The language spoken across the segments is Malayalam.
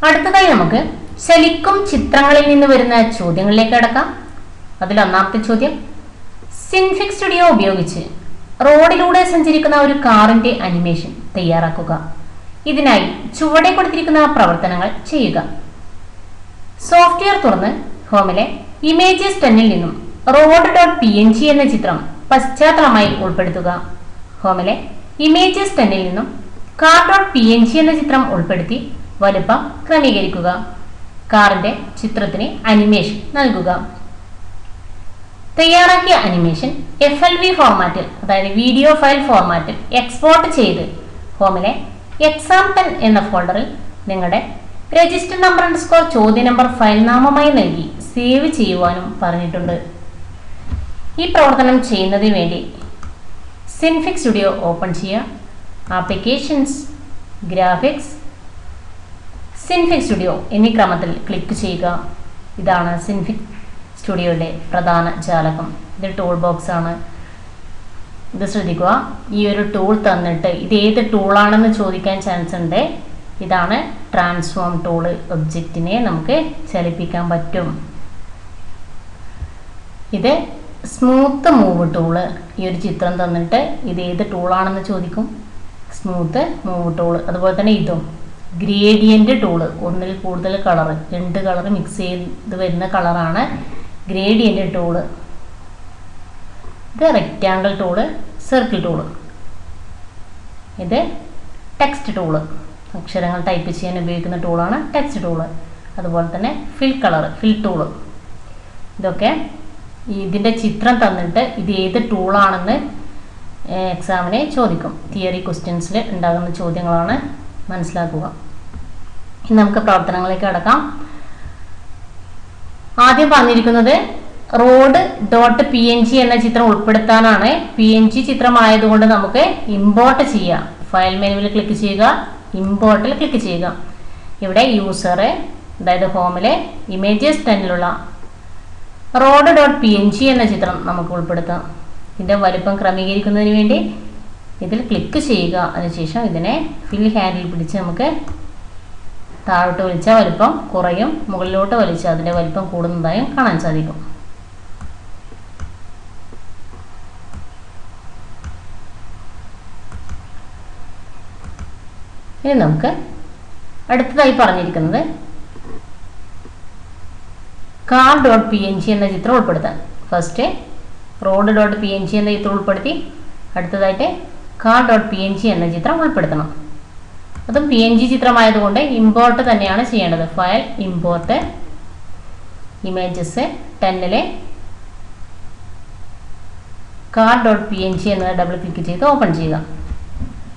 അടുത്തതായി നമുക്ക് ശരിക്കും ചിത്രങ്ങളിൽ നിന്ന് വരുന്ന ചോദ്യങ്ങളിലേക്ക് കടക്കാം. അതിൽ ഒന്നാമത്തെ ചോദ്യം, സിൻഫിക് സ്റ്റുഡിയോ ഉപയോഗിച്ച് റോഡിലൂടെ സഞ്ചരിക്കുന്ന ഒരു കാറിന്റെ അനിമേഷൻ തയ്യാറാക്കുക. ഇതിനായി ചുവടെ കൊടുത്തിരിക്കുന്ന പ്രവർത്തനങ്ങൾ ചെയ്യുക. സോഫ്റ്റ്വെയർ തുറന്ന് ഹോമിലെ ഇമേജസ് 10 നിന്നും road.png എന്ന ചിത്രം പശ്ചാത്തലമായി ഉൾപ്പെടുത്തുക. ഹോമിലെ ഇമേജസ് 10 നിന്നും car.png എന്ന ചിത്രം ഉൾപ്പെടുത്തി വലുപ്പം ക്രമീകരിക്കുക. കാറിന്റെ ചിത്രത്തിന് അനിമേഷൻ നൽകുക. തയ്യാറാക്കിയ അനിമേഷൻ FLV ഫോർമാറ്റിൽ, അതായത് വീഡിയോ ഫയൽ ഫോർമാറ്റിൽ എക്സ്പോർട്ട് ചെയ്ത് ഹോമിലെ എക്സാം 10 എന്ന ഫോൾഡറിൽ നിങ്ങളുടെ രജിസ്റ്റർ നമ്പർ _ ചോദ്യ നമ്പർ ഫയൽ നാമമായി നൽകി സേവ് ചെയ്യുവാനും പറഞ്ഞിട്ടുണ്ട്. ഈ പ്രവർത്തനം ചെയ്യുന്നതിന് വേണ്ടി സിൻഫിക് സ്റ്റുഡിയോ ഓപ്പൺ ചെയ്യുക. ആപ്ലിക്കേഷൻസ്, ഗ്രാഫിക്സ്, സിൻഫിക് സ്റ്റുഡിയോ എന്നീ ക്രമത്തിൽ ക്ലിക്ക് ചെയ്യുക. ഇതാണ് സിൻഫിക് സ്റ്റുഡിയോയുടെ പ്രധാന ജാലകം. ഇത് ടൂൾ ബോക്സ് ആണ്. ഇത് ശ്രദ്ധിക്കുക, ഈ ഒരു ടൂൾ തന്നിട്ട് ഇത് ഏത് ടൂളാണെന്ന് ചോദിക്കാൻ ചാൻസ് ഉണ്ട്. ഇതാണ് ട്രാൻസ്ഫോം ടൂള്. ഒബ്ജക്റ്റിനെ നമുക്ക് ചലിപ്പിക്കാൻ പറ്റും. ഇത് സ്മൂത്ത് മൂവ് ടൂള്. ഈ ഒരു ചിത്രം തന്നിട്ട് ഇത് ഏത് ടൂളാണെന്ന് ചോദിക്കും. Smooth move tool. അതുപോലെ തന്നെ ഇതും ഗ്രേഡിയന്റ് ടൂള്. ഒന്നിൽ കൂടുതൽ കളർ, 2 കളർ മിക്സ് ചെയ്ത് വരുന്ന കളറാണ് ഗ്രേഡിയന്റ് ടൂള്. ഇത് റെക്റ്റാങ്കിൾ ടൂള്, സർക്കിൾ ടൂള്. ഇത് ടെക്സ്റ്റ് ടൂള്. അക്ഷരങ്ങൾ ടൈപ്പ് ചെയ്യാൻ ഉപയോഗിക്കുന്ന ടൂളാണ് ടെക്സ്റ്റ് ടൂള്. അതുപോലെ തന്നെ ഫിൽ കളർ, ഫിൽ ടൂള്. ഇതൊക്കെ ഇതിൻ്റെ ചിത്രം തന്നിട്ട് ഇത് ഏത് ടൂളാണെന്ന് എക്സാമിനെ ചോദിക്കും. തിയറി ക്വസ്റ്റ്യൻസിൽ ഉണ്ടാകുന്ന ചോദ്യങ്ങളാണ്, മനസ്സിലാക്കുക. ഇനി നമുക്ക് പ്രവർത്തനങ്ങളിലേക്ക് കടക്കാം. ആദ്യം പറഞ്ഞിരിക്കുന്നത് road.png എന്ന ചിത്രം ഉൾപ്പെടുത്താനാണ്. PNG ചിത്രമായതുകൊണ്ട് നമുക്ക് ഇമ്പോർട്ട് ചെയ്യാം. ഫയൽ മെനുവിൽ ക്ലിക്ക് ചെയ്യുക, ഇമ്പോർട്ടിൽ ക്ലിക്ക് ചെയ്യുക. ഇവിടെ യൂസർ, അതായത് ഹോമിലെ ഇമേജസ് 10 road.png എന്ന ചിത്രം നമുക്ക് ഉൾപ്പെടുത്താം. ഇതിൻ്റെ വലിപ്പം ക്രമീകരിക്കുന്നതിന് വേണ്ടി ഇതിൽ ക്ലിക്ക് ചെയ്യുക. അതിനുശേഷം ഇതിനെ ഫിൽ ഹാൻഡിൽ പിടിച്ച് നമുക്ക് താഴോട്ട് വലിച്ചാൽ വലിപ്പം കുറയും, മുകളിലോട്ട് വലിച്ചാൽ അതിൻ്റെ വലിപ്പം കൂടുന്നതായും കാണാൻ സാധിക്കും. ഇനി നമുക്ക് അടുത്തതായി പറഞ്ഞിരിക്കുന്നത് car.png എന്ന ചിത്രം ഉൾപ്പെടുത്താൻ. ഫസ്റ്റ് road.png എന്ന ചിത്രം ഉൾപ്പെടുത്തി, അടുത്തതായിട്ട് car.png എന്ന ചിത്രം ഉൾപ്പെടുത്തണം. അതും PNG ചിത്രമായതുകൊണ്ട് ഇമ്പോർട്ട് തന്നെയാണ് ചെയ്യേണ്ടത്. ഫയൽ ഇമ്പോർട്ട്, ഇമേജസ് 10 car.png എന്നത് ഡബിൾ ക്ലിക്ക് ചെയ്ത് ഓപ്പൺ ചെയ്യുക.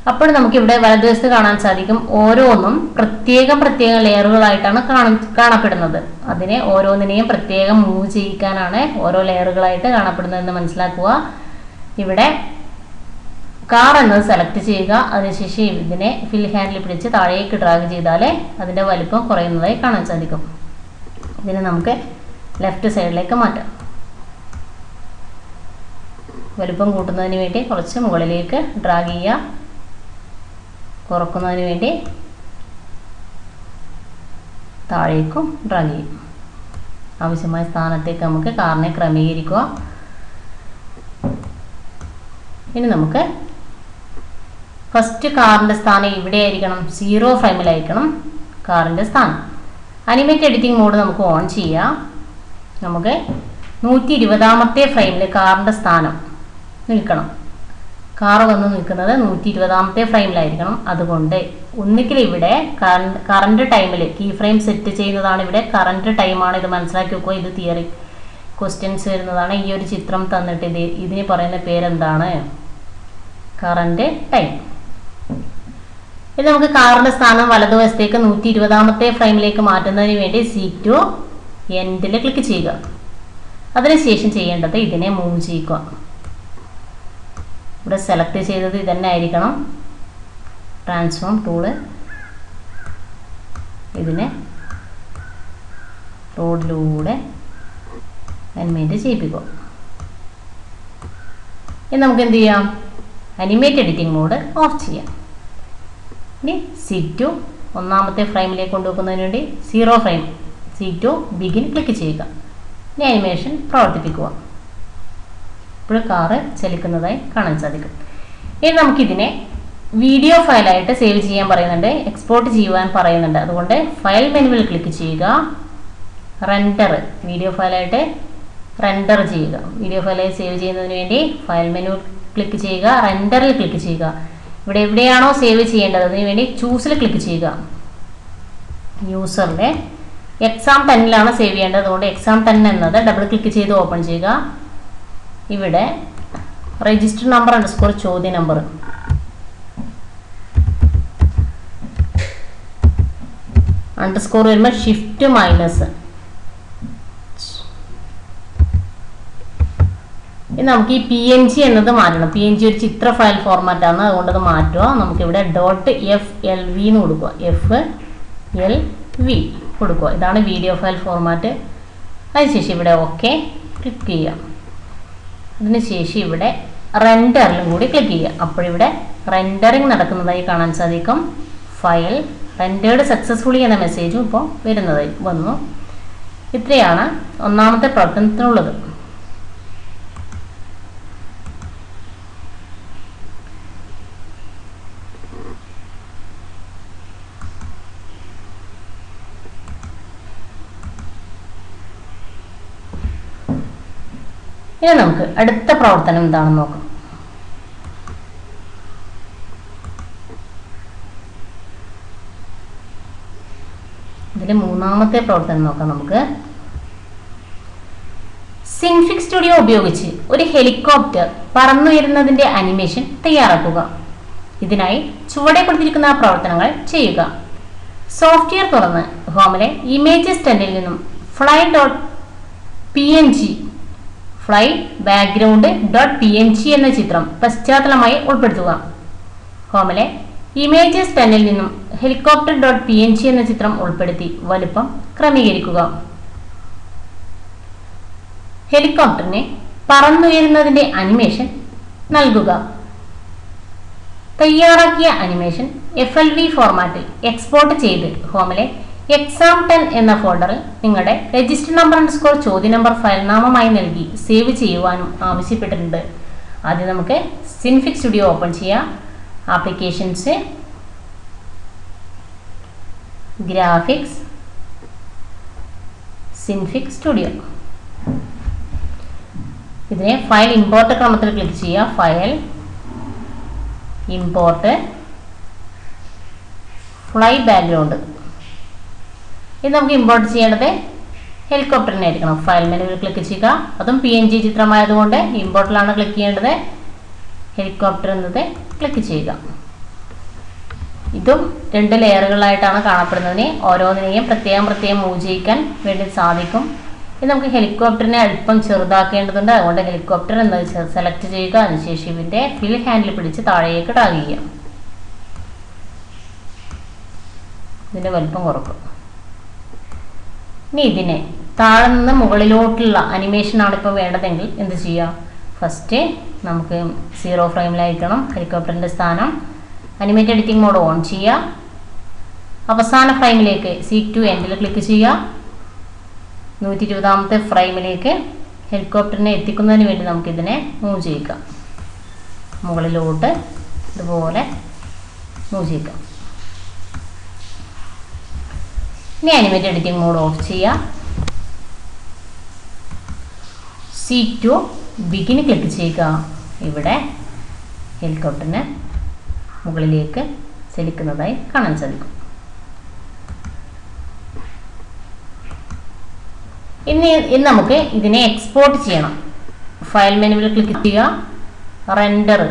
അപ്പോൾ നമുക്കിവിടെ വലതുവശത്ത് കാണാൻ സാധിക്കും ഓരോന്നും പ്രത്യേകം ലെയറുകളായിട്ടാണ് കാണപ്പെടുന്നത്. അതിനെ ഓരോന്നിനെയും പ്രത്യേകം മൂവ് ചെയ്യിക്കാനാണ് ഓരോ ലെയറുകളായിട്ട് കാണപ്പെടുന്നതെന്ന് മനസ്സിലാക്കുക. ഇവിടെ കാർ എന്നത് സെലക്ട് ചെയ്യുക. അതിനുശേഷം ഇതിനെ ഫിൽ ഹാൻഡിൽ പിടിച്ച് താഴേക്ക് ഡ്രാഗ് ചെയ്താൽ അതിൻ്റെ വലിപ്പം കുറയുന്നതായി കാണാൻ സാധിക്കും. ഇതിനെ നമുക്ക് ലെഫ്റ്റ് സൈഡിലേക്ക് മാറ്റാം. വലിപ്പം കൂട്ടുന്നതിന് വേണ്ടി കുറച്ച് മുകളിലേക്ക് ഡ്രാഗ് ചെയ്യുക. കുറക്കുന്നതിന് വേണ്ടി താഴേക്കും ഡ്രാഗ് ചെയ്യും. ആവശ്യമായ സ്ഥാനത്തേക്ക് നമുക്ക് കാറിനെ ക്രമീകരിക്കുക. ഇനി നമുക്ക് ഫസ്റ്റ് കാറിൻ്റെ സ്ഥാനം ഇവിടെ ആയിരിക്കണം, 0 ഫ്രെയിമിലായിരിക്കണം കാറിൻ്റെ സ്ഥാനം. അനിമേറ്റ് എഡിറ്റിംഗ് മോഡ് നമുക്ക് ഓൺ ചെയ്യാം. നമുക്ക് 120ാമത്തെ ഫ്രെയിമിൽ കാറിൻ്റെ സ്ഥാനം നിൽക്കണം. കാർ വന്ന് നിൽക്കുന്നത് 120ാമത്തെ ഫ്രെയിമിലായിരിക്കണം. അതുകൊണ്ട് ഒന്നുകിൽ ഇവിടെ കറണ്ട് ടൈമിൽ കീ ഫ്രെയിം സെറ്റ് ചെയ്യുന്നതാണ്. ഇവിടെ കറണ്ട് ടൈമാണ്. ഇത് മനസ്സിലാക്കി വെക്കുക. ഇത് തിയറി ക്വസ്റ്റ്യൻസ് വരുന്നതാണ്. ഈ ഒരു ചിത്രം തന്നിട്ട് ഇതിന് പറയുന്ന പേരെന്താണ്? Current time. ഇത് നമുക്ക് കാറിൻ്റെ സ്ഥാനം വലതുവശത്തേക്ക് 120ാമത്തെ ഫ്രെയിമിലേക്ക് മാറ്റുന്നതിന് വേണ്ടി C2 എൻഡിൽ ക്ലിക്ക് ചെയ്യുക. അതിനുശേഷം ചെയ്യേണ്ടത് ഇതിനെ മൂവ് ചെയ്യുക. ഇവിടെ സെലക്ട് ചെയ്തത് ഇതന്നെ ആയിരിക്കണം. Transform tool. ഇതിനെ റോഡിലൂടെ അനിമേറ്റ് ചെയ്യിപ്പിക്കുക. ഇനി നമുക്ക് എന്ത് ചെയ്യാം? അനിമേറ്റ് എഡിറ്റിംഗ് മോഡ് ഓഫ് ചെയ്യാം. ഇനി C2 ഒന്നാമത്തെ ഫ്രെയിമിലേക്ക് കൊണ്ടുവെക്കുന്നതിന് വേണ്ടി 0 ഫ്രെയിം C2 ബിഗിൻ ക്ലിക്ക് ചെയ്യുക. ഇനി അനിമേഷൻ പ്രവർത്തിപ്പിക്കുക. ഇപ്പോൾ കാറ് ചലിക്കുന്നതായി കാണാൻ സാധിക്കും. ഇനി നമുക്കിതിനെ വീഡിയോ ഫയലായിട്ട് സേവ് ചെയ്യാൻ പറയുന്നുണ്ട്, എക്സ്പോർട്ട് ചെയ്യുവാൻ പറയുന്നുണ്ട്. അതുകൊണ്ട് ഫയൽ മെനുവിൽ ക്ലിക്ക് ചെയ്യുക. റെൻഡർ വീഡിയോ ഫയലായിട്ട് റെൻഡർ ചെയ്യുക. വീഡിയോ ഫയലായി സേവ് ചെയ്യുന്നതിന് വേണ്ടി ഫയൽ മെനു ക്ലിക്ക് ചെയ്യുക, റെൻഡറിൽ ക്ലിക്ക് ചെയ്യുക. ഇവിടെ എവിടെയാണോ സേവ് ചെയ്യേണ്ടത് അതിന് വേണ്ടി ചൂസിൽ ക്ലിക്ക് ചെയ്യുക. യൂസറിലെ എക്സാം 10ലാണ് സേവ് ചെയ്യേണ്ടത്. അതുകൊണ്ട് എക്സാം 10 എന്നത് ഡബിൾ ക്ലിക്ക് ചെയ്ത് ഓപ്പൺ ചെയ്യുക. ഇവിടെ രജിസ്റ്റർ നമ്പർ അണ്ടർസ്കോർ ചോദ്യ നമ്പർ അണ്ടർസ്കോർ വരുമ്പോൾ ഷിഫ്റ്റ് മൈനസ്. നമുക്ക് ഈ PNG എന്നത് മാറ്റണം. PNG ഒരു ചിത്ര ഫയൽ ഫോർമാറ്റ് ആണ്, അതുകൊണ്ട് അത് മാറ്റുക. നമുക്കിവിടെ .FLV എന്ന് കൊടുക്കുക. FLV കൊടുക്കുക. ഇതാണ് വീഡിയോ ഫയൽ ഫോർമാറ്റ്. അതിനുശേഷം ഇവിടെ ഓക്കെ ക്ലിക്ക് ചെയ്യുക. അതിനുശേഷം ഇവിടെ റെൻഡറിലും കൂടി ക്ലിക്ക് ചെയ്യുക. അപ്പോഴിവിടെ റെൻഡറിങ് നടക്കുന്നതായി കാണാൻ സാധിക്കും. ഫയൽ റെൻഡേർഡ് സക്സസ്ഫുള്ളി എന്ന മെസ്സേജും ഇപ്പോൾ വരുന്നതായി വന്നു. ഇത്രയാണ് ഒന്നാമത്തെ പ്രവർത്തനത്തിനുള്ളത്. ഇനി നമുക്ക് അടുത്ത പ്രവർത്തനം എന്താണെന്ന് നോക്കാം. ഇതിൽ മൂന്നാമത്തെ പ്രവർത്തനം നോക്കാം. നമുക്ക് സിൻഫിക് സ്റ്റുഡിയോ ഉപയോഗിച്ച് ഒരു ഹെലികോപ്റ്റർ പറന്നുയരുന്നതിന്റെ അനിമേഷൻ തയ്യാറാക്കുക. ഇതിനായി ചുവടെ കൊടുത്തിരിക്കുന്ന പ്രവർത്തനങ്ങൾ ചെയ്യുക. സോഫ്റ്റ്വെയർ തുറന്ന് ഹോമിലെ ഇമേജസ് ടെന്നിൽ നിന്നും fly.png ഫ്ലൈ ബാക്ക്ഗ്രൗണ്ട് .png എന്ന ചിത്രം പശ്ചാത്തലമായി ഉൾപ്പെടുത്തുക. ഹോമിലെ ഇമേജസ് ടെന്നിൽ നിന്നും ഹെലികോപ്റ്റർ .png എന്ന ചിത്രം ഉൾപ്പെടുത്തി വലുപ്പം ക്രമീകരിക്കുക. ഹെലികോപ്റ്ററിനെ പറന്നുയരുന്നതിന്റെ അനിമേഷൻ നൽകുക. തയ്യാറാക്കിയ അനിമേഷൻ FLV ഫോർമാറ്റിൽ എക്സ്പോർട്ട് ചെയ്ത് ഹോമിലെ എക്സാം 10 എന്ന ഫോൾഡറിൽ നിങ്ങളുടെ രജിസ്റ്റർ നമ്പർ അണ്ടർസ്കോർ ചോദ്യ നമ്പർ ഫയൽ നാമമായി നൽകി സേവ് ചെയ്യുവാനും ആവശ്യപ്പെട്ടിട്ടുണ്ട്. ആദ്യം നമുക്ക് സിൻഫിക് സ്റ്റുഡിയോ ഓപ്പൺ ചെയ്യാം. Applications, graphics, Synfig studio. ഇതിനെ ഫയൽ ഇമ്പോർട്ട് ക്രമത്തിൽ ക്ലിക്ക് ചെയ്യുക. File import fly background. ഇത് നമുക്ക് ഇമ്പോർട്ട് ചെയ്യേണ്ടത് ഹെലികോപ്റ്ററിനെ ആയിരിക്കണം. ഫയൽ മെനുവിൽ ക്ലിക്ക് ചെയ്യുക. അതും PNG ചിത്രമായതുകൊണ്ട് ഇമ്പോർട്ടിലാണ് ക്ലിക്ക് ചെയ്യേണ്ടത്. ഹെലികോപ്റ്റർ എന്നത് ക്ലിക്ക് ചെയ്യുക. ഇതും 2 ലെയറുകളായിട്ടാണ് കാണപ്പെടുന്നതിന് ഓരോന്നിനെയും പ്രത്യേകം മൂവ് ചെയ്യിക്കാൻ വേണ്ടി സാധിക്കും. ഇത് നമുക്ക് ഹെലികോപ്റ്ററിനെ അല്പം ചെറുതാക്കേണ്ടതുണ്ട്. അതുകൊണ്ട് ഹെലികോപ്റ്റർ എന്നത് സെലക്ട് ചെയ്യുക. അതിനുശേഷം ഇതിന്റെ ഫിൽ ഹാൻഡിൽ പിടിച്ച് താഴേക്ക് ഡ്രാഗ് ചെയ്യുക. ഇതിന്റെ വലുപ്പം കുറക്കും. ഇനി ഇതിനെ താഴെ നിന്ന് മുകളിലോട്ടുള്ള അനിമേഷനാണ് ഇപ്പോൾ വേണ്ടതെങ്കിൽ എന്ത് ചെയ്യുക? ഫസ്റ്റ് നമുക്ക് 0 ഫ്രെയിമിലായിരിക്കണം ഹെലികോപ്റ്ററിൻ്റെ സ്ഥാനം. അനിമേറ്റ് എഡിറ്റിംഗ് മോഡ് ഓൺ ചെയ്യുക. അവസാന ഫ്രെയിമിലേക്ക് C2 എൻഡിൽ ക്ലിക്ക് ചെയ്യുക. 120ാമത്തെ ഫ്രെയിമിലേക്ക് ഹെലികോപ്റ്ററിനെ എത്തിക്കുന്നതിന് വേണ്ടി നമുക്കിതിനെ മൂവ് ചെയ്യിക്കാം. മുകളിലോട്ട് ഇതുപോലെ മൂവ് ചെയ്യിക്കാം. ഇനി അനിമേറ്റ് എഡിറ്റിംഗ് മോഡ് ഓഫ് ചെയ്യുക. C2 ബിഗിൻ ക്ലിക്ക് ചെയ്യുക. ഇവിടെ ഹെലികോപ്റ്ററിനെ മുകളിലേക്ക് ചലിക്കുന്നതായി കാണാൻ സാധിക്കും. ഇനി നമുക്ക് ഇതിനെ എക്സ്പോർട്ട് ചെയ്യണം. ഫയൽ മെനുവിൽ ക്ലിക്ക് ചെയ്യുക. റെൻഡർ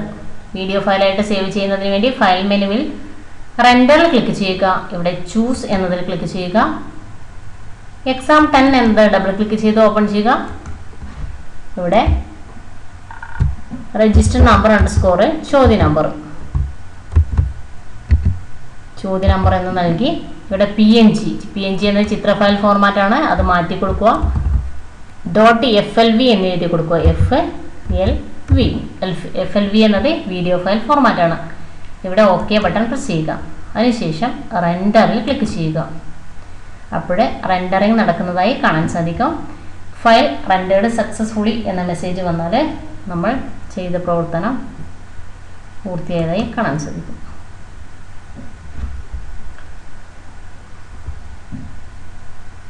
വീഡിയോ ഫയലായിട്ട് സേവ് ചെയ്യുന്നതിന് വേണ്ടി ഫയൽ മെനുവിൽ റെൻഡറിൽ ക്ലിക്ക് ചെയ്യുക. ഇവിടെ ചൂസ് എന്നതിൽ ക്ലിക്ക് ചെയ്യുക. എക്സാം 10 എന്നത് ഡബിൾ ക്ലിക്ക് ചെയ്ത് ഓപ്പൺ ചെയ്യുക. ഇവിടെ രജിസ്റ്റർ നമ്പർ അണ്ടർസ്കോർ ചോദ്യ നമ്പർ എന്ന് നൽകി ഇവിടെ PNG എന്ന ചിത്ര ഫയൽ ഫോർമാറ്റ് ആണ്, അത് മാറ്റി കൊടുക്കുക. .FLV എന്ന് എഴുതി കൊടുക്കുക. FLV എന്നത് വീഡിയോ ഫയൽ ഫോർമാറ്റ് ആണ്. ഇവിടെ ഓക്കെ ബട്ടൺ പ്രസ് ചെയ്യുക. അതിനുശേഷം റെൻഡറിൽ ക്ലിക്ക് ചെയ്യുക. അപ്പോൾ റെൻഡറിങ് നടക്കുന്നതായി കാണാൻ സാധിക്കും. ഫയൽ റെൻഡേർഡ് സക്സസ്ഫുള്ളി എന്ന മെസ്സേജ് വന്നാൽ നമ്മൾ ചെയ്ത പ്രവർത്തനം പൂർത്തിയായതായി കാണാൻ സാധിക്കും.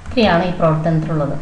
ഇത്രയാണ് ഈ പ്രവർത്തനത്തിലുള്ളത്.